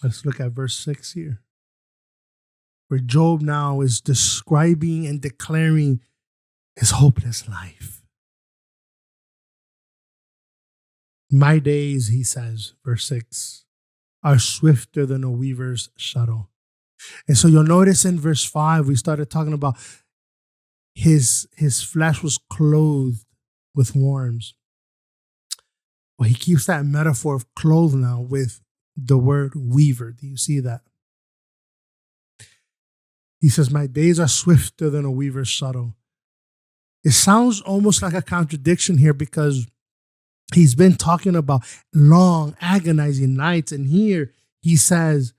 Let's look at verse 6 here, where Job now is describing and declaring his hopeless life. My days, he says, verse 6, are swifter than a weaver's shuttle. And so you'll notice in verse 5, we started talking about his flesh was clothed with worms. Well, he keeps that metaphor of clothed now with the word weaver. Do you see that? He says, my days are swifter than a weaver's shuttle. It sounds almost like a contradiction here because he's been talking about long, agonizing nights. And here he says,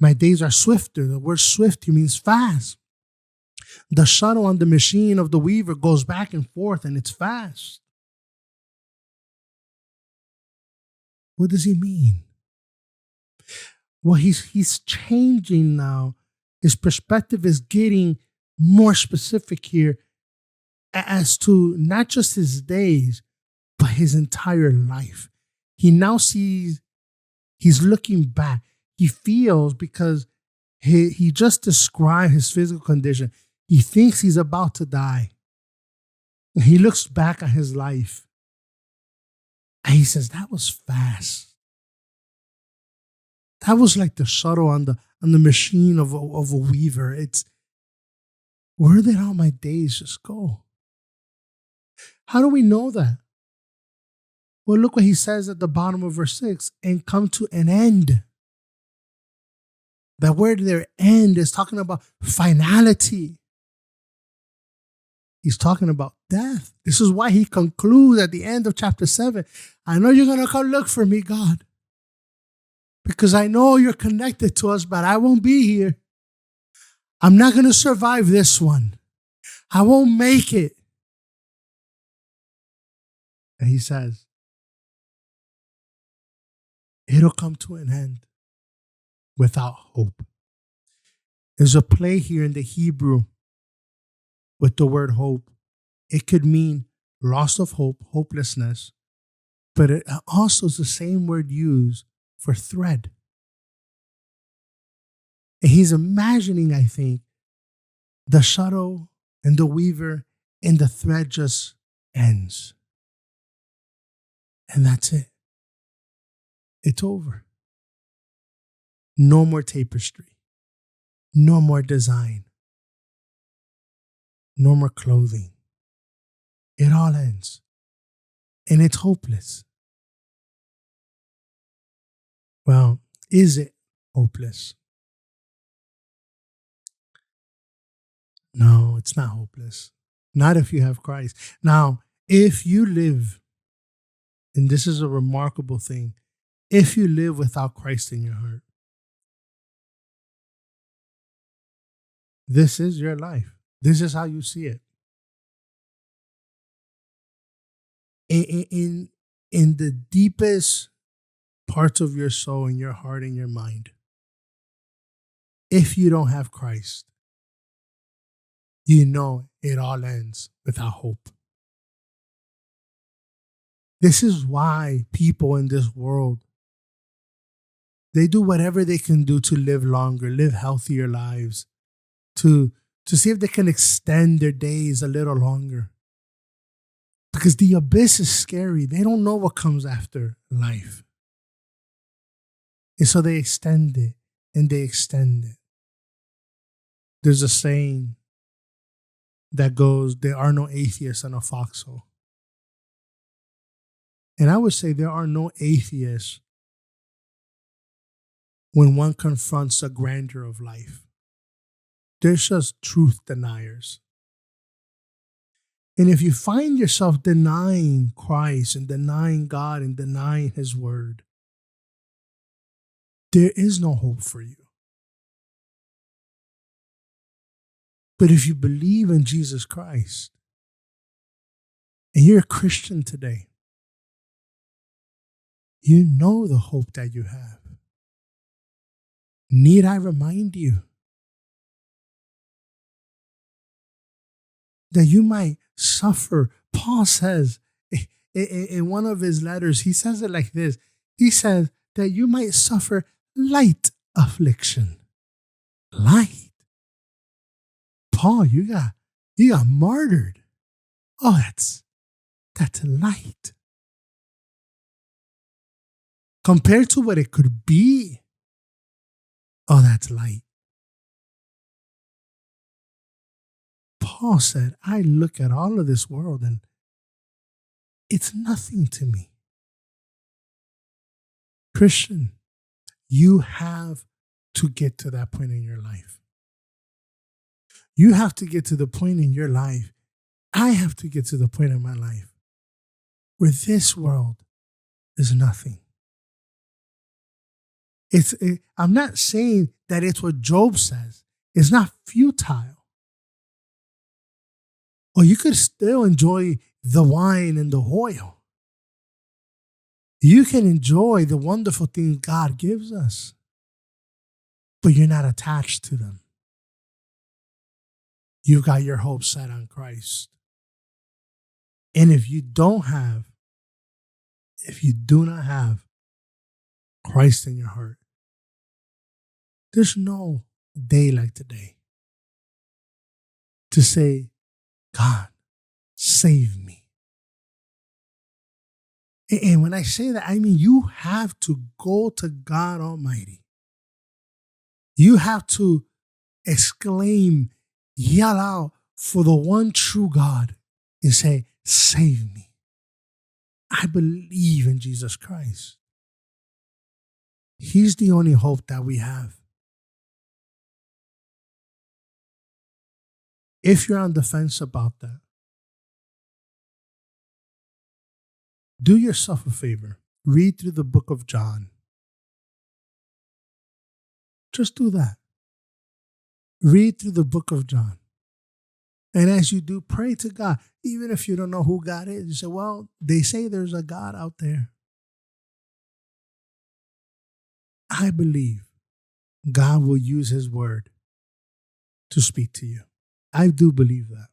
my days are swifter. The word swift here means fast. The shuttle on the machine of the weaver goes back and forth and it's fast. What does he mean? Well, he's changing now. His perspective is getting more specific here as to not just his days, but his entire life. He now sees, he's looking back. He feels because he just described his physical condition. He thinks he's about to die. And he looks back at his life and he says, that was fast. That was like the shuttle on the machine of a weaver. It's, where did all my days just go? How do we know that? Well, look what he says at the bottom of verse 6, and come to an end. That word there, end, is talking about finality. He's talking about death. This is why he concludes at the end of chapter 7. I know you're going to come look for me, God, because I know you're connected to us, but I won't be here. I'm not going to survive this one. I won't make it. And he says, it'll come to an end without hope. There's a play here in the Hebrew with the word hope. It could mean loss of hope, hopelessness, but it also is the same word used for thread. And he's imagining, I think, the shuttle and the weaver and the thread just ends. And that's it. It's over. No more tapestry. No more design. No more clothing. It all ends. And it's hopeless. Well, is it hopeless? No, it's not hopeless. Not if you have Christ. Now, if you live, and this is a remarkable thing, if you live without Christ in your heart, this is your life. This is how you see it. In the deepest parts of your soul, in your heart, and your mind, if you don't have Christ, you know it all ends without hope. This is why people in this world, they do whatever they can do to live longer, live healthier lives, to see if they can extend their days a little longer. Because the abyss is scary. They don't know what comes after life. And so they extend it and they extend it. There's a saying that goes, there are no atheists in a foxhole. And I would say there are no atheists when one confronts the grandeur of life. There's just truth deniers. And if you find yourself denying Christ and denying God and denying His word, there is no hope for you. But if you believe in Jesus Christ and you're a Christian today, you know the hope that you have. Need I remind you that you might suffer? Paul says in one of his letters, he says it like this. He says that you might suffer light affliction. Light. Paul, you got martyred. Oh, that's light. Compared to what it could be, oh, that's light. Paul said, I look at all of this world and it's nothing to me. Christian, you have to get to that point in your life. You have to get to the point in your life. I have to get to the point in my life where this world is nothing. I'm not saying that it's what Job says. It's not futile. Or you could still enjoy the wine and the oil. You can enjoy the wonderful things God gives us, but you're not attached to them. You've got your hope set on Christ. And if you do not have Christ in your heart, there's no day like today to say, God, save me. And when I say that, I mean you have to go to God Almighty. You have to exclaim, yell out for the one true God and say, save me. I believe in Jesus Christ. He's the only hope that we have. If you're on the fence about that, do yourself a favor. Read through the book of John. Just do that. Read through the book of John. And as you do, pray to God. Even if you don't know who God is, you say, well, they say there's a God out there. I believe God will use his word to speak to you. I do believe that.